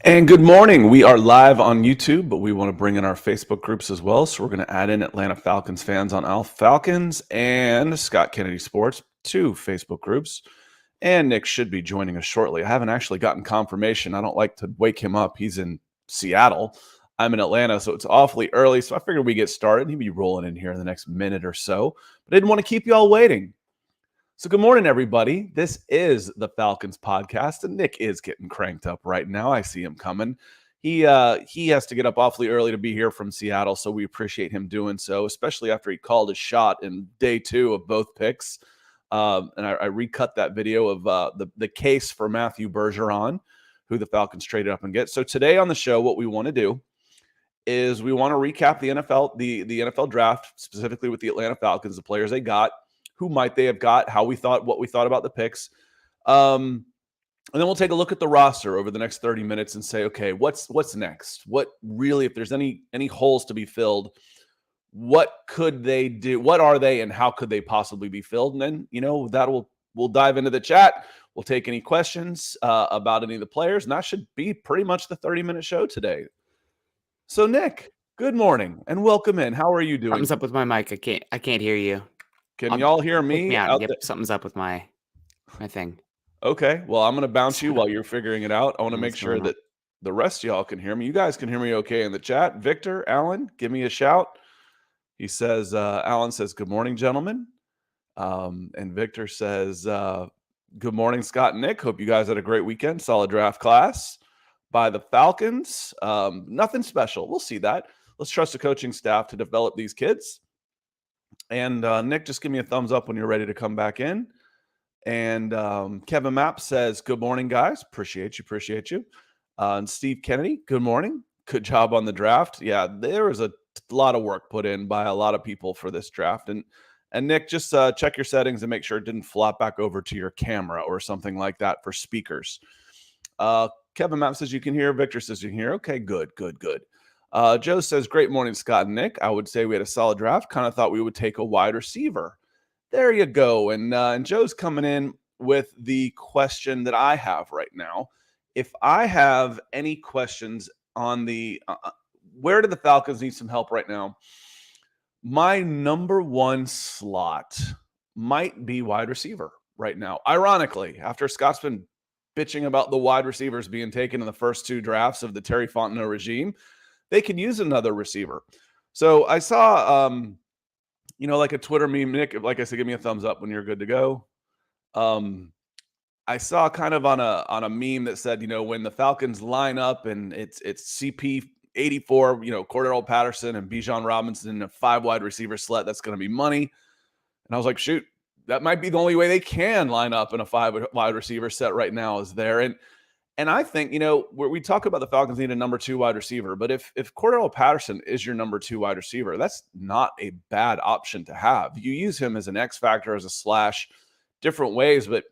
And good morning. We are live on YouTube, but we want to bring in our Facebook groups as well. So we're going to add in Atlanta Falcons fans on Al Falcons and Scott Kennedy Sports, two Facebook groups. And Nick should be joining us shortly. I haven't actually gotten confirmation. I don't like to wake him up. He's in Seattle. I'm in Atlanta, so it's awfully early. So I figured we'd get started. He'd be rolling in here in the next minute or so. But I didn't want to keep you all waiting. So good morning, everybody. This is the Falcons Podcast, and Nick is getting cranked up right now. I see him coming. He has to get up awfully early to be here from Seattle, so we appreciate him doing so, especially after he called his shot in day 2 of both picks. And I recut that video of the case for Matthew Bergeron, who the Falcons traded up and get. So today on the show, what we want to do is we want to recap the NFL draft, specifically with the Atlanta Falcons, the players they got. Who might they have got? What we thought about the picks, and then we'll take a look at the roster over the next 30 minutes and say, okay, what's next? What really, if there's any holes to be filled, what could they do? What are they, and how could they possibly be filled? And then we'll dive into the chat. We'll take any questions about any of the players, and that should be pretty much the 30-minute show today. So Nick, good morning and welcome in. How are you doing? Something's up with my mic. I can't hear you. Can y'all hear me? Yep, something's up with my thing. Okay, well, I'm going to bounce you while you're figuring it out. I want to make sure that the rest of y'all can hear me. You guys can hear me okay in the chat. Victor, Alan, give me a shout. He says, Alan says, good morning, gentlemen. And Victor says, good morning, Scott and Nick. Hope you guys had a great weekend. Solid draft class by the Falcons. Nothing special. We'll see that. Let's trust the coaching staff to develop these kids. And Nick, just give me a thumbs up when you're ready to come back in. And Kevin Mapp says, good morning, guys. Appreciate you. And Steve Kennedy, good morning. Good job on the draft. Yeah, there was a lot of work put in by a lot of people for this draft. And Nick, just check your settings and make sure it didn't flop back over to your camera or something like that for speakers. Kevin Mapp says you can hear. Victor says you can hear. Okay, good. Joe says, great morning, Scott and Nick. I would say we had a solid draft. Kind of thought we would take a wide receiver. There you go. And Joe's coming in with the question that I have right now. If I have any questions on the where do the Falcons need some help right now? My number one slot might be wide receiver right now. Ironically, after Scott's been bitching about the wide receivers being taken in the first 2 drafts of the Terry Fontenot regime, they could use another receiver. So I saw, like a Twitter meme, Nick, like I said, give me a thumbs up when you're good to go. I saw kind of on a meme that said, when the Falcons line up and it's CP 84, Cordero Patterson and Bijan Robinson in a 5 wide receiver slot, that's going to be money. And I was like, shoot, that might be the only way they can line up in a 5 wide receiver set right now is there. And I think, where we talk about the Falcons need a number 2 wide receiver, but if Cordero Patterson is your number 2 wide receiver, that's not a bad option to have. You use him as an X factor, as a slash, different ways, but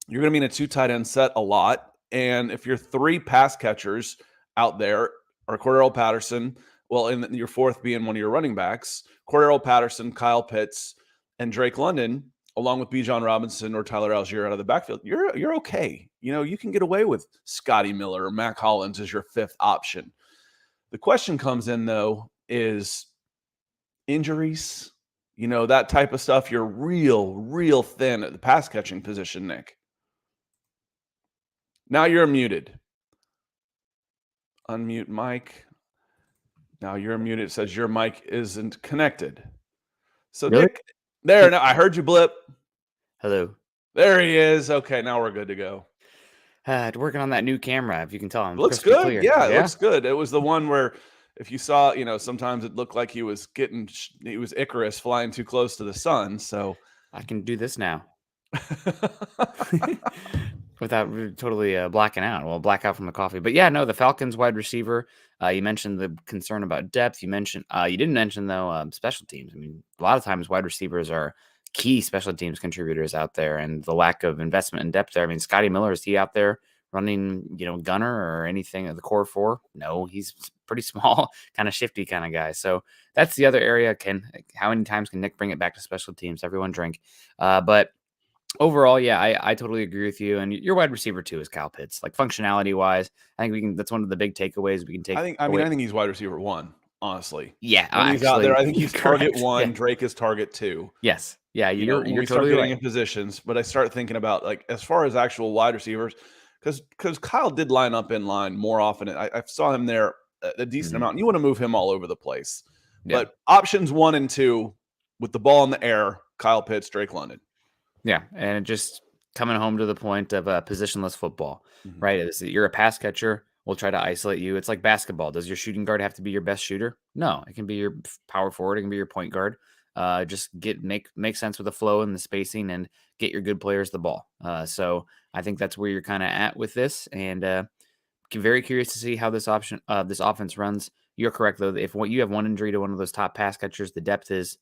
you're going to be in a 2 tight end set a lot. And if your 3 pass catchers out there are Cordero Patterson, well, and your 4th being one of your running backs, Cordero Patterson, Kyle Pitts, and Drake London, along with Bijan Robinson or Tyler Algier out of the backfield, you're okay. You can get away with Scotty Miller or Mac Hollins as your 5th option. The question comes in, though, is injuries, that type of stuff. You're real thin at the pass catching position, Nick. Now you're muted. Unmute mic. Now you're muted. It says your mic isn't connected. So really? Nick, there. Now I heard you blip. Hello. There he is. Okay, now we're good to go. Working on that new camera, if you can tell. It looks good. Clear. Yeah, it looks good. It was the one where if you saw, sometimes it looked like he was Icarus flying too close to the sun. So I can do this now. Without totally blacking out. Well, black out from the coffee. But yeah, no, the Falcons wide receiver. You mentioned the concern about depth. You didn't mention, though, special teams. I mean, a lot of times wide receivers are key special teams contributors out there, and the lack of investment and depth there. I mean, Scotty Miller, is he out there running, gunner or anything at the core 4? No, he's pretty small, kind of shifty kind of guy. So that's the other area. How many times can Nick bring it back to special teams? Everyone drink. But Overall, yeah, I totally agree with you. And your wide receiver too is Kyle Pitts. Like functionality wise, I think that's one of the big takeaways we can take away. I think he's wide receiver 1, honestly. Yeah, When he's out there, actually, I think he's target correct. 1, Yeah. Drake is target 2. Yes. Yeah, You know, when you're we start totally getting right. in positions, but I start thinking about, like, as far as actual wide receivers, because Kyle did line up in line more often. I saw him there a decent Mhm. amount. You want to move him all over the place. Yeah. But options 1 and 2 with the ball in the air, Kyle Pitts, Drake London. Yeah, and it just coming home to the point of positionless football, Mhm. right? Is that you're a pass catcher, we'll try to isolate you. It's like basketball. Does your shooting guard have to be your best shooter? No, it can be your power forward. It can be your point guard. Just make sense with the flow and the spacing, and get your good players the ball. So I think that's where you're kind of at with this, and very curious to see how this offense runs. You're correct though. If you have one injury to one of those top pass catchers, the depth is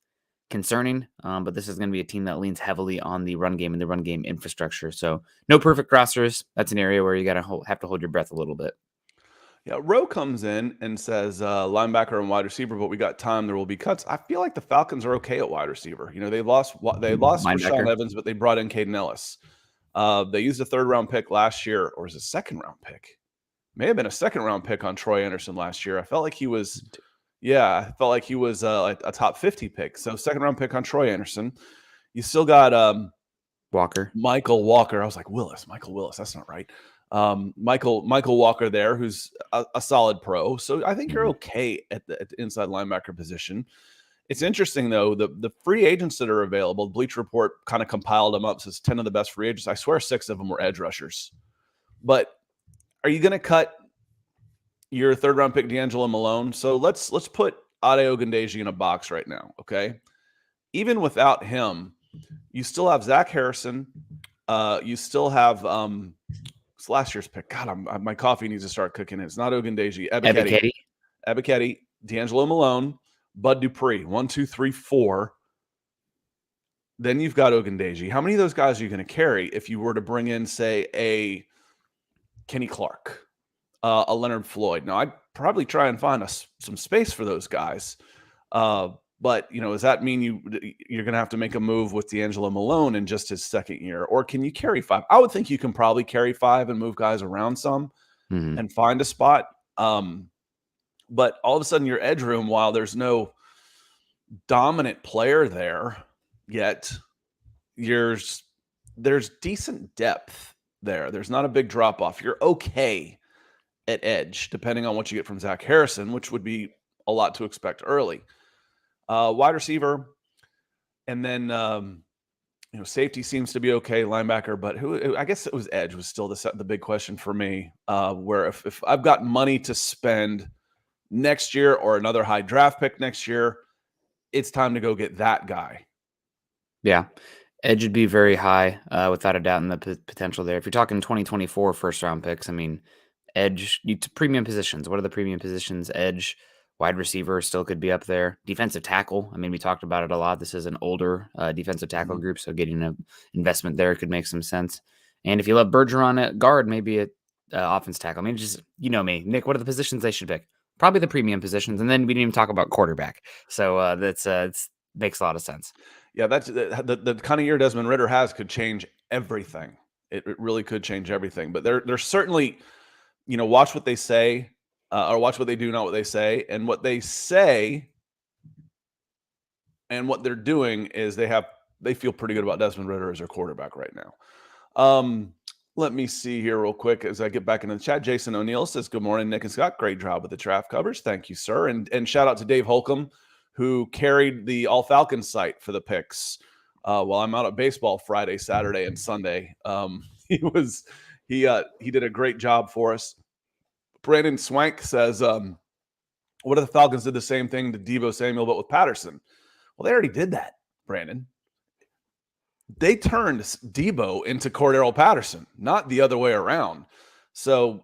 concerning, but this is going to be a team that leans heavily on the run game and the run game infrastructure. So no perfect rosters. That's an area where you got to have to hold your breath a little bit. Yeah, Rowe comes in and says linebacker and wide receiver, but we got time. There will be cuts. I feel like the Falcons are okay at wide receiver. You know, they lost Linebacker. Rashawn Evans, but they brought in Caden Ellis. They used a 3rd-round pick last year, or is it a 2nd-round pick? May have been a 2nd-round pick on Troy Anderson last year. I felt like he was, a top 50 pick. So 2nd-round pick on Troy Anderson. You still got Walker. Michael Walker. I was like, Michael Willis. That's not right. Michael Walker there, who's a solid pro. So I think you're Mhm. okay at the inside linebacker position. It's interesting though, the free agents that are available. Bleacher Report kind of compiled them up, says 10 of the best free agents. I swear 6 of them were edge rushers. But are you going to cut your 3rd-round pick D'Angelo Malone? So let's put Ade Ogundeji in a box right now. Okay, even without him, you still have Zach Harrison. You still have it's last year's pick. God, my coffee needs to start cooking. It's not Ogundeji. Ebiketie, D'Angelo Malone, Bud Dupree. 1, 2, 3, 4. Then you've got Ogundeji. How many of those guys are you going to carry if you were to bring in, say, a Kenny Clark, a Leonard Floyd? Now, I'd probably try and find some space for those guys. But, does that mean you're going to have to make a move with D'Angelo Malone in just his 2nd year? Or can you carry 5? I would think you can probably carry 5 and move guys around some Mhm. and find a spot. But all of a sudden your edge room, while there's no dominant player there yet, there's decent depth there. There's not a big drop off. You're okay at edge, depending on what you get from Zach Harrison, which would be a lot to expect early. Wide receiver, and then safety seems to be okay. Linebacker, but I guess it was edge was still the big question for me. Where if I've got money to spend next year or another high draft pick next year, it's time to go get that guy. Yeah. Edge would be very high, without a doubt, in the potential there. If you're talking 2024 1st-round picks, I mean, edge, premium positions. What are the premium positions? Edge, wide receiver still could be up there. Defensive tackle. I mean, we talked about it a lot. This is an older defensive tackle group, so getting an investment there could make some sense. And if you love Bergeron at guard, maybe at offense tackle. I mean, just, me. Nick, what are the positions they should pick? Probably the premium positions. And then we didn't even talk about quarterback. So that's it makes a lot of sense. Yeah, that's the kind of year Desmond Ridder has could change everything. It really could change everything. But they're certainly, watch what they say, or watch what they do, not what they say. And what they say and what they're doing is they feel pretty good about Desmond Ridder as their quarterback right now. Let me see here real quick as I get back into the chat. Jason O'Neill says, "Good morning, Nick and Scott. Great job with the draft coverage. Thank you, sir." And shout out to Dave Holcomb, who carried the All Falcons site for the picks while I'm out at baseball Friday, Saturday, and Sunday. He did a great job for us. Brandon Swank says, "What if the Falcons did the same thing to Deebo Samuel but with Patterson?" Well, they already did that, Brandon. They turned Deebo into Cordero Patterson, not the other way around. So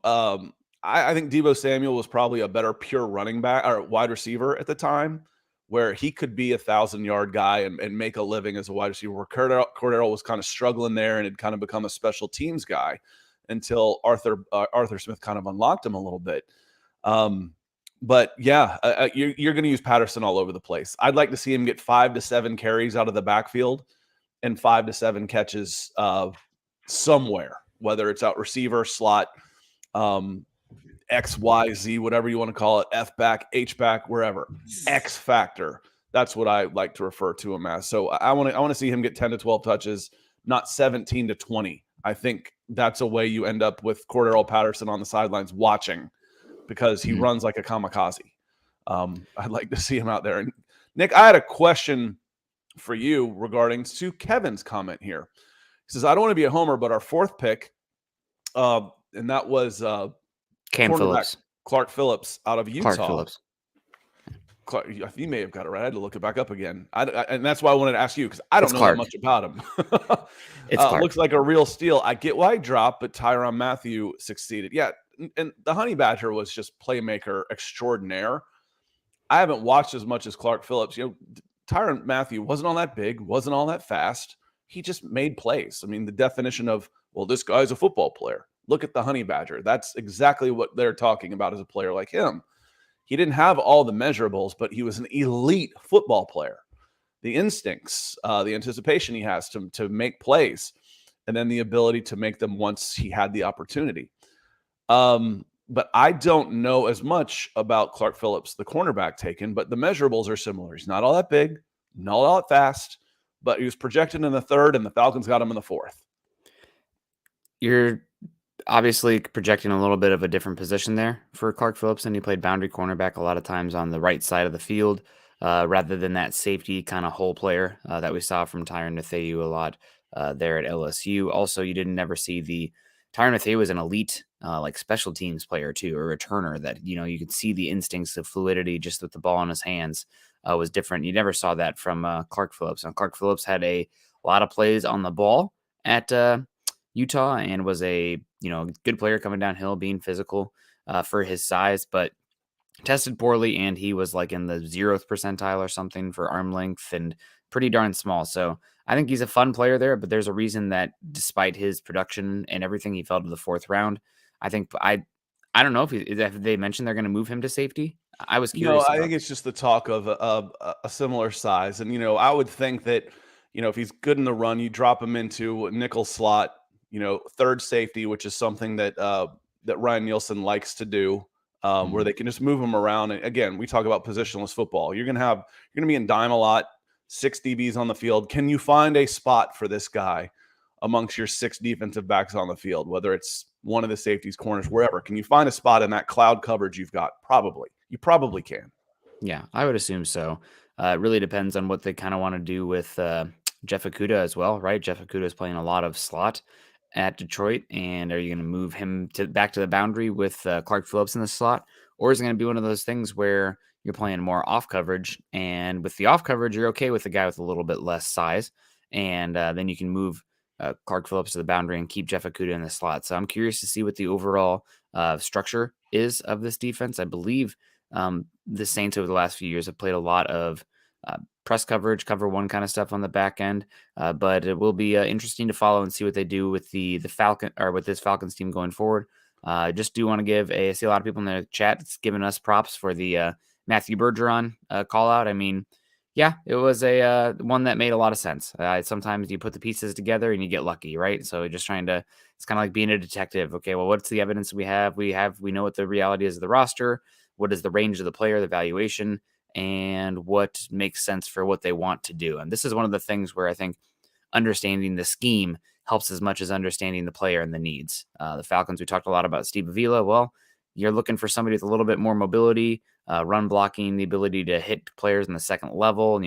I think Deebo Samuel was probably a better pure running back or wide receiver at the time, where he could be 1,000-yard guy and make a living as a wide receiver, where Cordero was kind of struggling there and had kind of become a special teams guy until Arthur Smith kind of unlocked him a little bit. But yeah, you're going to use Patterson all over the place. I'd like to see him get 5 to 7 carries out of the backfield and 5 to 7 catches somewhere, whether it's out receiver, slot, X, Y, Z, whatever you want to call it, F back, H back, wherever. X factor. That's what I like to refer to him as. So I want to see him get 10 to 12 touches, not 17 to 20. I think that's a way you end up with Cordarrelle Patterson on the sidelines watching, because he runs like a kamikaze. I'd like to see him out there. And Nick, I had a question for you regarding to Kevin's comment here. He says, I don't want to be a homer, but our fourth pick, and that was Cam Phillips. Clark Phillips out of Utah. Clark Phillips. Clark, you may have got it right. I had to look it back up again. And that's why I wanted to ask you, because I don't know Clark. that much about him. It's Clark. Looks like a real steal. I get why he dropped, but Tyrann Mathieu succeeded. Yeah, and the Honey Badger was just playmaker extraordinaire. I haven't watched as much as Clark Phillips. Tyrann Mathieu wasn't all that big, wasn't all that fast. He just made plays. I mean, the definition of, well, this guy's a football player. Look at the Honey Badger. That's exactly what they're talking about as a player like him. He didn't have all the measurables, but he was an elite football player. The instincts, the anticipation he has to make plays, and then the ability to make them once he had the opportunity. But I don't know as much about Clark Phillips, the cornerback taken, but the measurables are similar. He's not all that big, not all that fast, but he was projected in the third, and the Falcons got him in the fourth. You're obviously projecting a little bit of a different position there for Clark Phillips, and he played boundary cornerback a lot of times on the right side of the field, rather than that safety kind of hole player that we saw from Tyrann Mathieu a lot there at LSU. Also, you didn't never see the Tyrann Mathieu was an elite like special teams player too, or returner that, you could see the instincts of fluidity just with the ball in his hands was different. You never saw that from Clark Phillips. And Clark Phillips had a lot of plays on the ball at Utah, and was a good player coming downhill, being physical for his size, but tested poorly, and he was like in the 0th percentile or something for arm length, and pretty darn small. So I think he's a fun player there, but there's a reason that despite his production and everything, he fell to the 4th round. I think I don't know if they mentioned they're going to move him to safety. I was curious. I think it's just the talk of a similar size, and I would think that if he's good in the run, you drop him into nickel slot. Third safety, which is something that Ryan Nielsen likes to do, where they can just move him around. And again, we talk about positionless football. You're gonna be in dime a lot, 6 DBs on the field. Can you find a spot for this guy amongst your 6 defensive backs on the field, whether it's one of the safeties, corners, wherever? Can you find a spot in that cloud coverage you've got? Probably. You probably can. Yeah, I would assume so. It really depends on what they kind of want to do with Jeff Okudah as well, right? Jeff Okudah is playing a lot of slot at Detroit, and are you going to move him back to the boundary with Clark Phillips in the slot, or is it going to be one of those things where you're playing more off coverage, and with the off coverage, you're okay with the guy with a little bit less size, and then you can move Clark Phillips to the boundary and keep Jeff Okudah in the slot. So I'm curious to see what the overall structure is of this defense. I believe the Saints over the last few years have played a lot of press coverage, cover one kind of stuff on the back end. But it will be interesting to follow and see what they do with the Falcon, or with this Falcons team going forward. Just do want to I see a lot of people in the chat giving us props for the Matthew Bergeron call out. I mean, yeah, it was a one that made a lot of sense. Sometimes you put the pieces together and you get lucky, right? So it's kind of like being a detective. Okay, well, what's the evidence we have? We know what the reality is of the roster. What is the range of the player, the valuation, and what makes sense for what they want to do. And this is one of the things where I think understanding the scheme helps as much as understanding the player and the needs. The Falcons, we talked a lot about Steve Avila. Well, you're looking for somebody with a little bit more mobility, run blocking, the ability to hit players in the second level,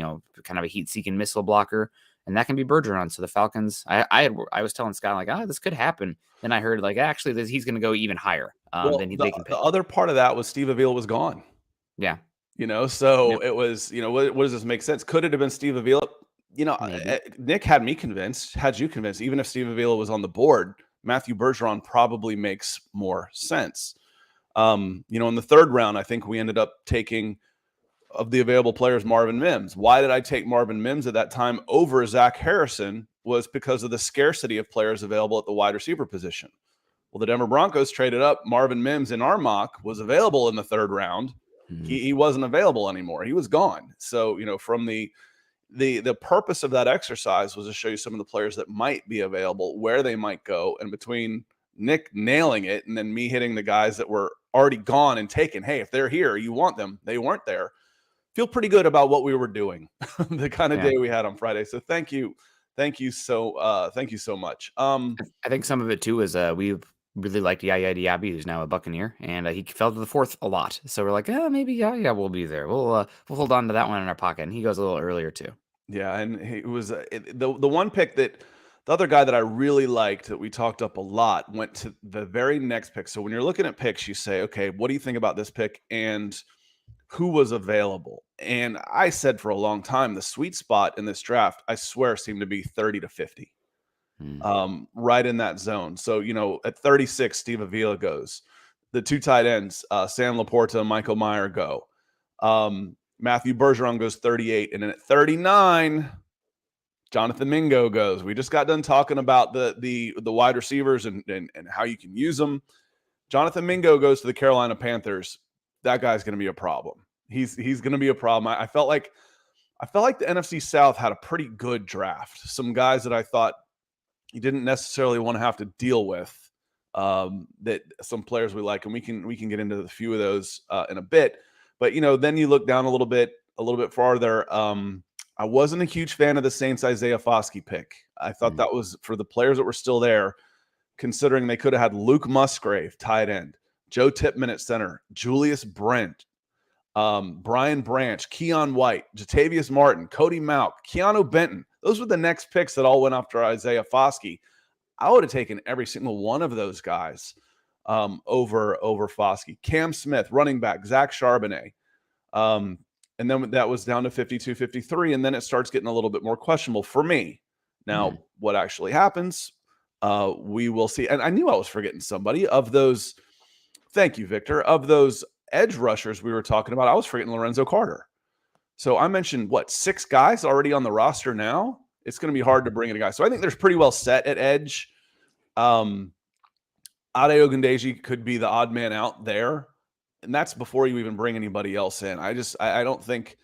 kind of a heat-seeking missile blocker, and that can be Bergeron. So the Falcons, I was telling Scott, like, this could happen. Then I heard, like, actually, he's going to go even higher than they can pick. The other part of that was Steve Avila was gone. Yeah. So It was, what does this make sense? Could it have been Steve Avila? Nick had me convinced, had you convinced, even if Steve Avila was on the board, Matthew Bergeron probably makes more sense. In the 3rd round, I think we ended up taking, of the available players, Marvin Mims. Why did I take Marvin Mims at that time over Zach Harrison? Was because of the scarcity of players available at the wide receiver position. Well, the Denver Broncos traded up. Marvin Mims in our mock was available in the 3rd round. He wasn't available anymore. He was gone. So, from the the purpose of that exercise was to show you some of the players that might be available, where they might go, and between Nick nailing it and then me hitting the guys that were already gone and taken, hey, if they're here, you want them. They weren't there. Feel pretty good about what we were doing, the kind of day we had on Friday. So thank you so much. I think some of it too is we really liked Yaya Diaby, who's now a Buccaneer, and he fell to the fourth a lot. So we're like, maybe Yaya will be there. We'll hold on to that one in our pocket, and he goes a little earlier too. Yeah, and it was the one pick that the other guy that I really liked that we talked up a lot went to the very next pick. So when you're looking at picks, you say, okay, what do you think about this pick and who was available? And I said for a long time, the sweet spot in this draft, I swear, seemed to be 30 to 50, right in that zone. So, at 36, Steve Avila goes. The two tight ends, Sam Laporta and Michael Meyer go. Matthew Bergeron goes 38. And then at 39, Jonathan Mingo goes. We just got done talking about the wide receivers and how you can use them. Jonathan Mingo goes to the Carolina Panthers. That guy's going to be a problem. He's going to be a problem. I felt like the NFC South had a pretty good draft. Some guys that I thought you didn't necessarily want to have to deal with. That some players we like, and we can get into a few of those in a bit. But then you look down a little bit farther. I wasn't a huge fan of the Saints Isaiah Foskey pick. I thought that was for the players that were still there, considering they could have had Luke Musgrave, tight end, Joe Tippmann at center, Julius Brent, Brian Branch, Keon White, Jatavius Martin, Cody Mauch, Keanu Benton. Those were the next picks that all went after Isaiah Foskey. I would have taken every single one of those guys over Foskey. Cam Smith, running back, Zach Charbonnet. And then that was down to 52, 53, and then it starts getting a little bit more questionable for me. Now, what actually happens, we will see. And I knew I was forgetting somebody of those. Thank you, Victor. Of those edge rushers we were talking about, I was forgetting Lorenzo Carter. So I mentioned, 6 guys already on the roster now? It's going to be hard to bring in a guy. So I think there's pretty well set at edge. Ade Ogundeji could be the odd man out there. And that's before you even bring anybody else in. I don't think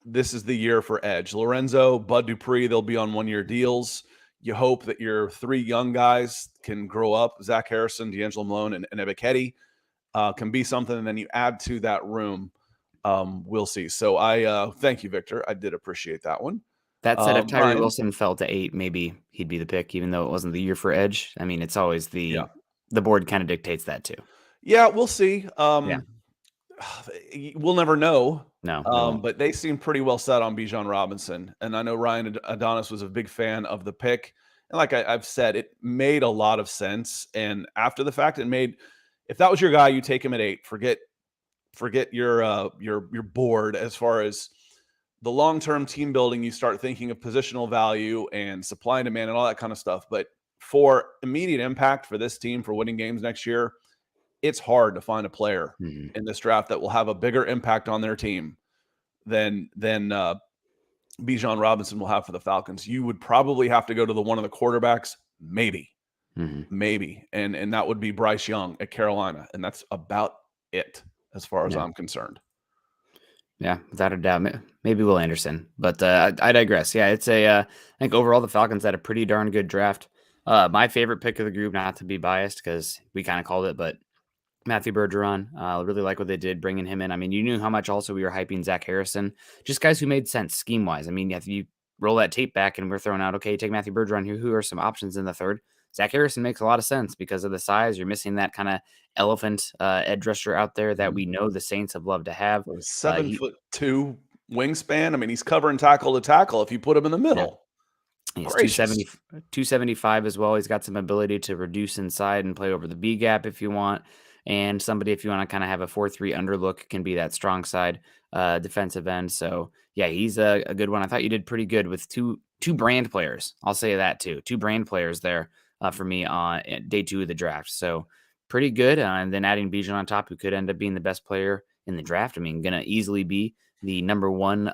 this is the year for edge. Lorenzo, Bud Dupree, they'll be on 1-year deals. You hope that your 3 young guys can grow up. Zach Harrison, D'Angelo Malone, and Ebiketie can be something. And then you add to that room. We'll see. So I thank you, Victor. I did appreciate that one. That said, if Tyree Wilson fell to 8, maybe he'd be the pick, even though it wasn't the year for edge. I mean, it's always the board kind of dictates that too. Yeah, we'll see. We'll never know. No. But they seem pretty well set on Bijan Robinson. And I know Ryan Adonis was a big fan of the pick. And like I've said, it made a lot of sense. And after the fact, if that was your guy, you take him at 8. Forget your board as far as the long-term team building. You start thinking of positional value and supply and demand and all that kind of stuff. But for immediate impact for this team for winning games next year, it's hard to find a player in this draft that will have a bigger impact on their team than Bijan Robinson will have for the Falcons. You would probably have to go to one of the quarterbacks, maybe, and that would be Bryce Young at Carolina, and that's about it as far as I'm concerned. Yeah, without a doubt. Maybe Will Anderson, but I digress. Yeah, it's I think overall the Falcons had a pretty darn good draft. My favorite pick of the group, not to be biased because we kind of called it, but Matthew Bergeron. I really like what they did bringing him in. I mean, you knew how much also we were hyping Zach Harrison. Just guys who made sense scheme-wise. I mean, if you roll that tape back and we're throwing out, okay, take Matthew Bergeron here. Who are some options in the third? Zach Harrison makes a lot of sense because of the size. You're missing that kind of elephant edge rusher out there that we know the Saints have loved to have. 7'2" wingspan. I mean, he's covering tackle to tackle if you put him in the middle. He's 275 as well. He's got some ability to reduce inside and play over the B gap if you want. And somebody, if you want to kind of have a 4-3 underlook, can be that strong side defensive end. So, yeah, he's a good one. I thought you did pretty good with two brand players. I'll say that too. 2 brand players there for me on day 2 of the draft. So, pretty good. And then adding Bijan on top, who could end up being the best player in the draft. I mean, going to easily be the number 1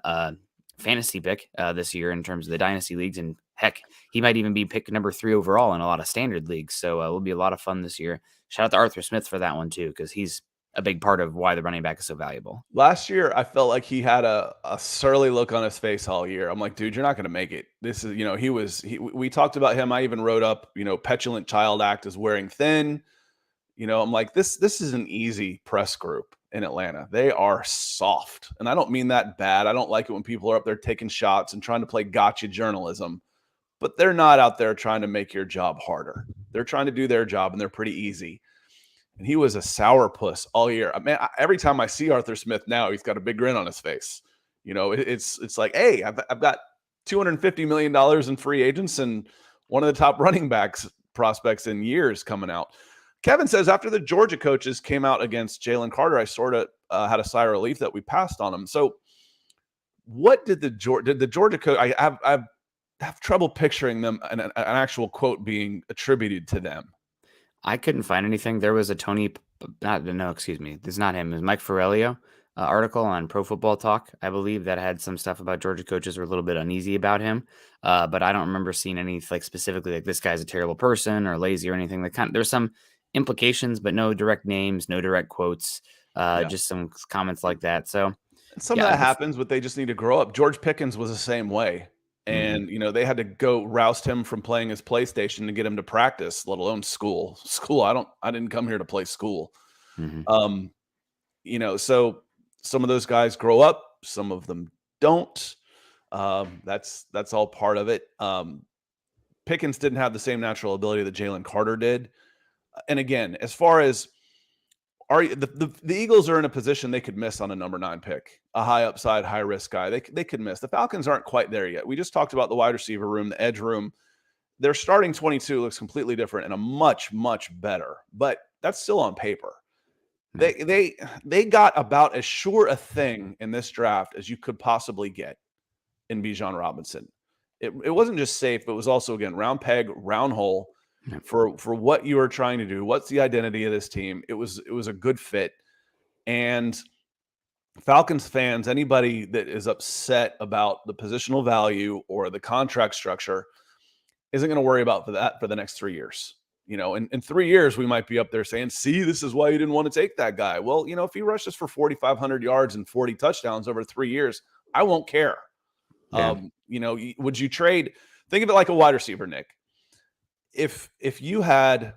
fantasy pick this year in terms of the dynasty leagues. And heck, he might even be picked number 3 overall in a lot of standard leagues. So, it'll be a lot of fun this year. Shout out to Arthur Smith for that one too, because he's a big part of why the running back is so valuable. Last year, I felt like he had a surly look on his face all year. I'm like, dude, you're not going to make it. This is, we talked about him. I even wrote up, petulant child act is wearing thin. I'm like, this is an easy press group in Atlanta. They are soft. And I don't mean that bad. I don't like it when people are up there taking shots and trying to play gotcha journalism, but they're not out there trying to make your job harder. They're trying to do their job, and they're pretty easy. And he was a sourpuss all year. Man, every time I see Arthur Smith now, he's got a big grin on his face. It's like, hey, I've got $250 million in free agents and one of the top running backs prospects in years coming out. Kevin says, after the Georgia coaches came out against Jalen Carter, I sort of had a sigh of relief that we passed on him. So what did the Georgia coach, I have trouble picturing them, an actual quote being attributed to them. I couldn't find anything. There was a excuse me. It's not him. It was Mike Ferrellio article on Pro Football Talk, I believe, that had some stuff about Georgia coaches were a little bit uneasy about him. But I don't remember seeing any specifically like this guy's a terrible person or lazy or anything. There's some implications, but no direct names, no direct quotes, just some comments like that. So some of that happens, but they just need to grow up. George Pickens was the same way. And, they had to go roust him from playing his PlayStation to get him to practice, let alone school. I didn't come here to play school. So some of those guys grow up, some of them don't. That's all part of it. Pickens didn't have the same natural ability that Jalen Carter did. And again, as far as the Eagles are in a position they could miss on a number 9 pick, a high upside, high risk guy. They could miss. The Falcons aren't quite there yet. We just talked about the wide receiver room, the edge room. Their starting 22 looks completely different and a much, much better, but that's still on paper. They got about as sure a thing in this draft as you could possibly get in Bijan Robinson. It wasn't just safe, but it was also, again, round peg, round hole. For what you are trying to do, what's the identity of this team? It was a good fit. And Falcons fans, anybody that is upset about the positional value or the contract structure isn't going to worry about that for the next 3 years. In 3 years, we might be up there saying, see, this is why you didn't want to take that guy. Well, if he rushes for 4,500 yards and 40 touchdowns over 3 years, I won't care. Yeah. Would you trade? Think of it like a wide receiver, Nick. If you had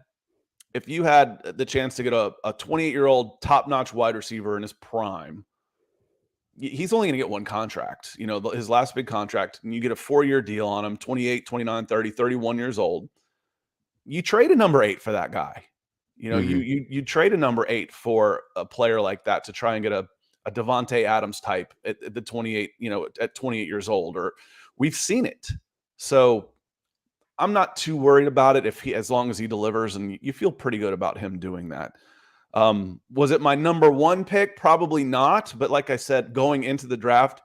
the chance to get a 28-year-old top-notch wide receiver in his prime, he's only going to get one contract, his last big contract, and you get a 4-year deal on him, 28, 29, 30, 31 years old. You trade a number 8 for that guy. You trade a number 8 for a player like that to try and get a Devontae Adams type at the 28, at 28 years old, or we've seen it. So I'm not too worried about it as long as he delivers, and you feel pretty good about him doing that. Was it my number 1 pick? Probably not. But like I said, going into the draft,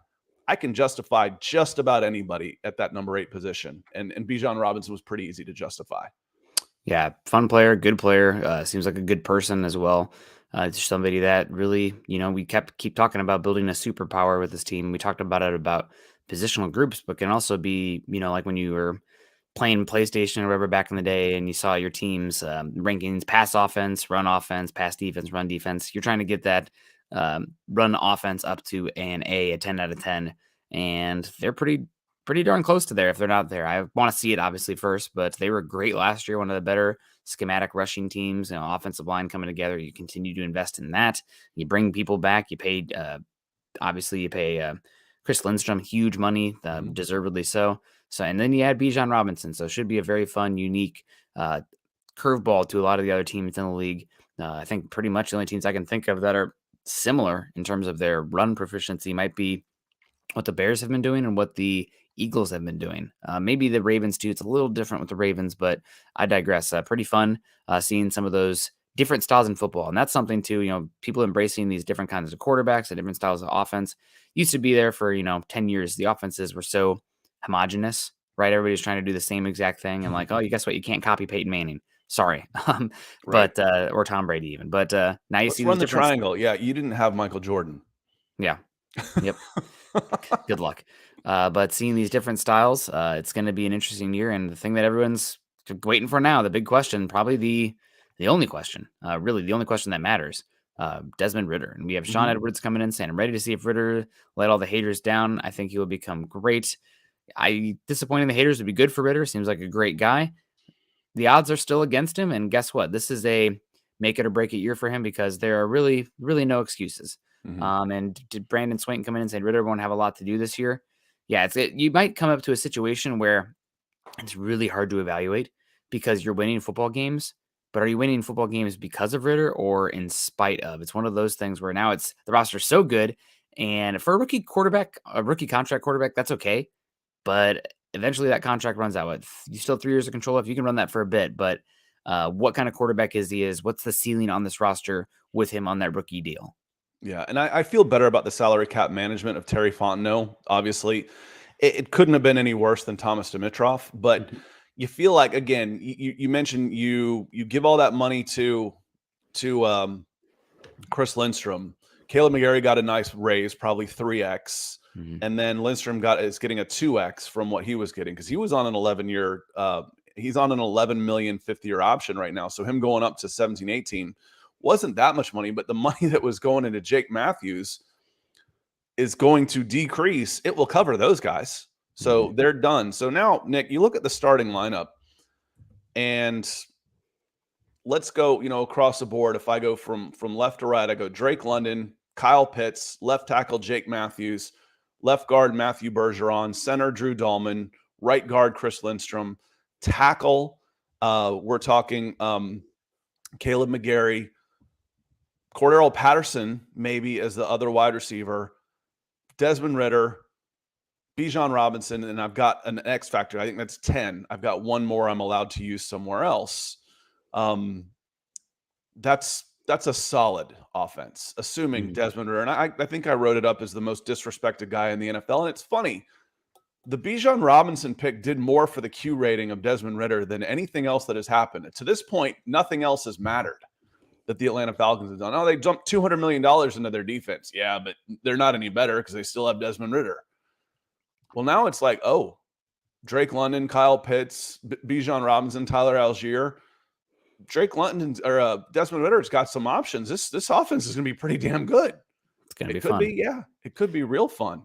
I can justify just about anybody at that number 8 position. And Bijan Robinson was pretty easy to justify. Yeah, fun player, good player. Seems like a good person as well. Just somebody that really, we keep talking about building a superpower with this team. We talked about it about positional groups, but can also be, like when you were playing PlayStation or whatever back in the day and you saw your team's rankings, pass offense, run offense, pass defense, run defense. You're trying to get that run offense up to an A, a 10 out of 10. And they're pretty darn close to there if they're not there. I want to see it obviously first, but they were great last year, one of the better schematic rushing teams, offensive line coming together. You continue to invest in that. You bring people back. You paid, obviously you pay Chris Lindstrom huge money, deservedly so. So, and then you add Bijan Robinson. So it should be a very fun, unique curveball to a lot of the other teams in the league. I think pretty much the only teams I can think of that are similar in terms of their run proficiency might be what the Bears have been doing and what the Eagles have been doing. Maybe the Ravens too. It's a little different with the Ravens, but I digress. Pretty fun seeing some of those different styles in football. And that's something too, people embracing these different kinds of quarterbacks and different styles of offense used to be there for, 10 years. The offenses were so homogenous, right? Everybody's trying to do the same exact thing. And like, oh, you guess what? You can't copy Peyton Manning. Sorry. Right. But, or Tom Brady even, but now you see run the triangle. Yeah. You didn't have Michael Jordan. Yeah. Yep. Good luck. But seeing these different styles, it's going to be an interesting year. And the thing that everyone's waiting for now, the big question, probably the only question, really the only question that matters. Desmond Ridder. And we have Sean Edwards coming in saying, I'm ready to see if Ridder let all the haters down. I think he will become great. Disappointing the haters would be good for Ridder. Seems like a great guy. The odds are still against him. And guess what? This is a make it or break it year for him because there are really, really no excuses. And did Brandon Swain come in and say Ridder won't have a lot to do this year? Yeah, you might come up to a situation where it's really hard to evaluate because you're winning football games, but are you winning football games because of Ridder or in spite of? It's one of those things where now it's the roster's so good, and for a rookie contract quarterback, that's okay. But eventually that contract runs out. You still have 3 years of control if you can run that for a bit. But what kind of quarterback is he? What's the ceiling on this roster with him on that rookie deal? Yeah, and I feel better about the salary cap management of Terry Fontenot. Obviously, it couldn't have been any worse than Thomas Dimitroff. But you feel like, again, you mentioned you give all that money to Chris Lindstrom. Caleb McGarry got a nice raise, probably 3x, and then Lindstrom is getting a 2x from what he was getting because he was on an 11-year. He's on an $11 million fifth-year option right now. So him going up to 17, 18 wasn't that much money, but the money that was going into Jake Matthews is going to decrease. It will cover those guys. So they're done. So now, Nick, you look at the starting lineup and let's go, across the board. If I go from left to right, I go Drake London, Kyle Pitts, left tackle Jake Matthews, left guard Matthew Bergeron, center Drew Dahlman, right guard Chris Lindstrom, tackle we're talking Caleb McGarry, Cordero Patterson maybe as the other wide receiver, Desmond Ridder, Bijan Robinson, and I've got an X factor. I think that's 10. I've got one more I'm allowed to use somewhere else. That's a solid offense, assuming Desmond Ridder. And I think I wrote it up as the most disrespected guy in the NFL. And it's funny. The Bijan Robinson pick did more for the Q rating of Desmond Ridder than anything else that has happened. To this point, nothing else has mattered that the Atlanta Falcons have done. Oh, they dumped $200 million into their defense. Yeah, but they're not any better because they still have Desmond Ridder. Well, now it's like, oh, Drake London, Kyle Pitts, Bijan Robinson, Tyler Algier. Drake London or Desmond Ridder's got some options. This offense is going to be pretty damn good. It's going to be fun. It could be real fun.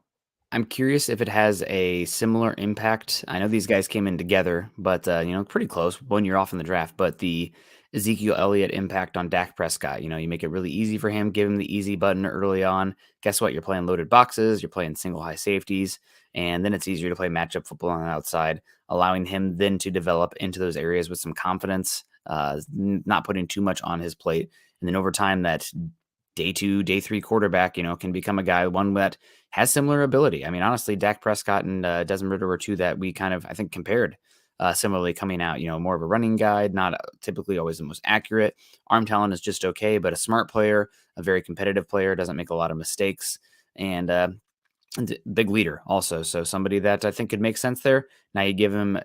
I'm curious if it has a similar impact. I know these guys came in together, but pretty close. 1 year off in the draft. But the Ezekiel Elliott impact on Dak Prescott. You make it really easy for him. Give him the easy button early on. Guess what? You're playing loaded boxes. You're playing single high safeties, and then it's easier to play matchup football on the outside, allowing him then to develop into those areas with some confidence. Not putting too much on his plate. And then over time, that day 2, day 3 quarterback, can become a guy, one that has similar ability. I mean, honestly, Dak Prescott and Desmond Ridder were two that we kind of, I think, compared similarly coming out, more of a running guy, not typically always the most accurate. Arm talent is just okay, but a smart player, a very competitive player, doesn't make a lot of mistakes, and big leader also. So somebody that I think could make sense there. Now you give him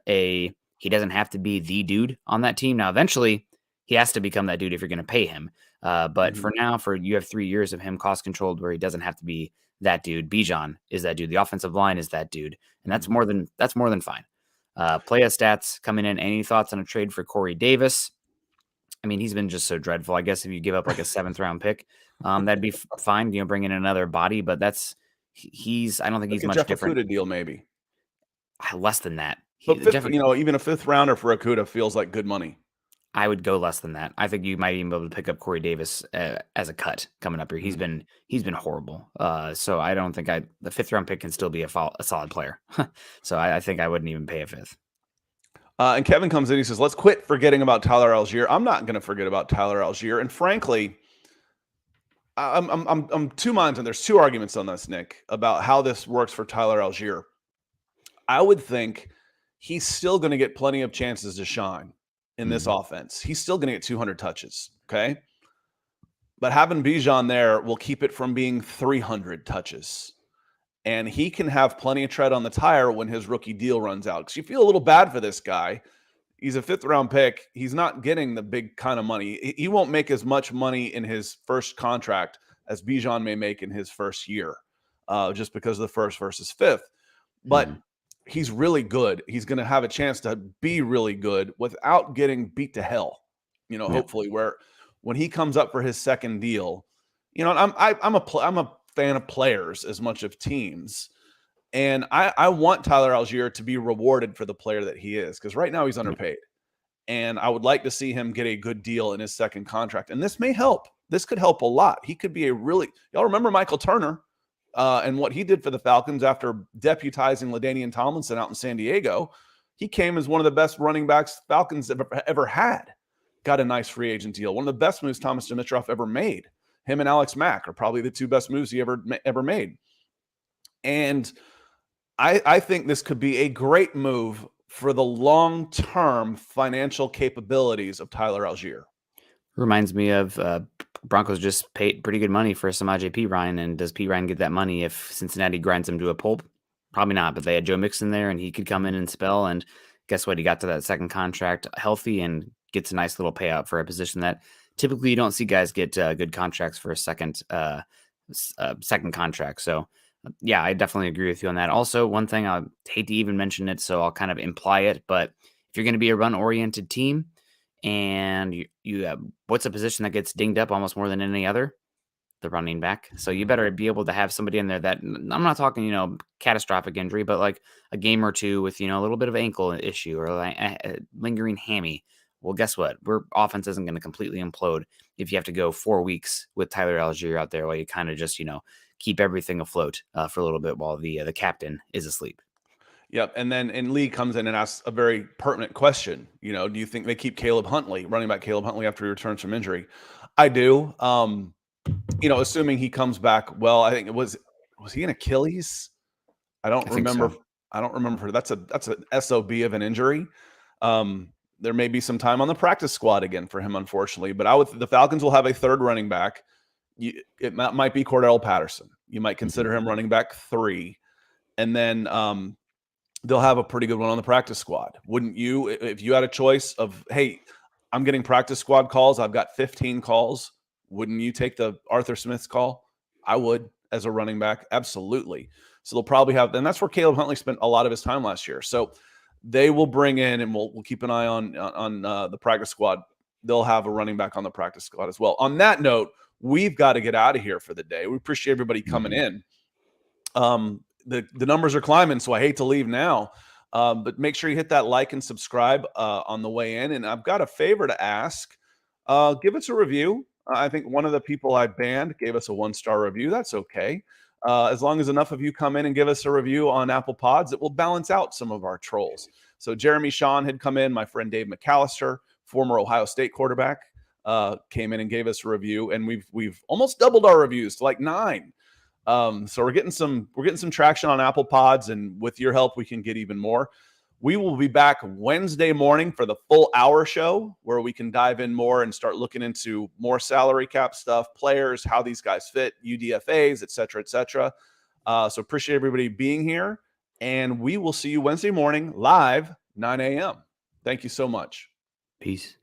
he doesn't have to be the dude on that team. Now, eventually, he has to become that dude if you're going to pay him. But for now, you have 3 years of him cost controlled where he doesn't have to be that dude. Bijan is that dude. The offensive line is that dude. And that's more than fine. Playa stats coming in. Any thoughts on a trade for Corey Davis? I mean, he's been just so dreadful. I guess if you give up like a 7th round pick, that'd be fine. Bring in another body, but I don't think he's much Jeff different. Okudah deal maybe less than that. But even a 5th rounder for Okudah feels like good money. I would go less than that. I think you might even be able to pick up Corey Davis as a cut coming up here. He's been horrible. So I don't think the 5th round pick can still be a solid player. So I think I wouldn't even pay a 5th. And Kevin comes in. He says, "Let's quit forgetting about Tyler Algier." I'm not going to forget about Tyler Algier. And frankly, I'm two minds, and there's 2 arguments on this, Nick, about how this works for Tyler Algier. I would think he's still going to get plenty of chances to shine in this offense. He's still going to get 200 touches, okay? But having Bijan there will keep it from being 300 touches. And he can have plenty of tread on the tire when his rookie deal runs out. Because you feel a little bad for this guy. He's a 5th round pick. He's not getting the big kind of money. He won't make as much money in his first contract as Bijan may make in his first year, just because of the 1st versus 5th. But he's really good. He's going to have a chance to be really good without getting beat to hell, hopefully, where when he comes up for his second deal, I'm a fan of players as much of teams. And I want Tyler Algier to be rewarded for the player that he is, because right now he's underpaid. And I would like to see him get a good deal in his second contract. And this may help. This could help a lot. He could be y'all remember Michael Turner and what he did for the Falcons after deputizing LaDainian Tomlinson out in San Diego. He came as one of the best running backs Falcons ever had. Got a nice free agent deal. One of the best moves Thomas Dimitroff ever made. Him and Alex Mack are probably the two best moves he ever made. And I think this could be a great move for the long-term financial capabilities of Tyler Algier. Reminds me of Broncos just paid pretty good money for Samaje Perine, and does Perine get that money if Cincinnati grinds him to a pulp? Probably not, but they had Joe Mixon there, and he could come in and spell, and guess what? He got to that second contract healthy and gets a nice little payout for a position that typically you don't see guys get good contracts for a second contract. So, yeah, I definitely agree with you on that. Also, one thing, I hate to even mention it, so I'll kind of imply it, but if you're going to be a run-oriented team and you what's a position that gets dinged up almost more than any other? The running back. So you better be able to have somebody in there that, I'm not talking, catastrophic injury, but like a game or two with, a little bit of ankle issue or like a lingering hammy. Well, guess what? Our offense isn't going to completely implode if you have to go 4 weeks with Tyler Algier out there while you kind of just, keep everything afloat for a little bit while the captain is asleep. Yep. And then Lee comes in and asks a very pertinent question. Do you think they keep running back Caleb Huntley after he returns from injury? I do. Assuming he comes back well. I think was he an Achilles? I don't remember. So. I don't remember. That's a SOB of an injury. There may be some time on the practice squad again for him, unfortunately. But the Falcons will have a third running back. It might be Cordell Patterson. You might consider him running back 3, and then they'll have a pretty good one on the practice squad. Wouldn't you, if you had a choice of, hey, I'm getting practice squad calls, I've got 15 calls, wouldn't you take the Arthur Smith's call? I would, as a running back. Absolutely. So they'll probably have, and that's where Caleb Huntley spent a lot of his time last year. So they will bring in, and we'll keep an eye on the practice squad. They'll have a running back on the practice squad as well. On that note, we've got to get out of here for the day. We appreciate everybody coming in. The numbers are climbing, so I hate to leave now. But make sure you hit that like and subscribe on the way in. And I've got a favor to ask. Give us a review. I think one of the people I banned gave us a 1-star review. That's okay. As long as enough of you come in and give us a review on Apple Pods, it will balance out some of our trolls. So Jeremy Shawn had come in. My friend Dave McAllister, former Ohio State quarterback, came in and gave us a review. And we've almost doubled our reviews to like 9. So we're getting some traction on Apple Pods, and with your help, we can get even more. We will be back Wednesday morning for the full hour show, where we can dive in more and start looking into more salary cap stuff, players, how these guys fit, UDFAs, et cetera, et cetera. So appreciate everybody being here, and we will see you Wednesday morning live, 9 a.m. Thank you so much. Peace.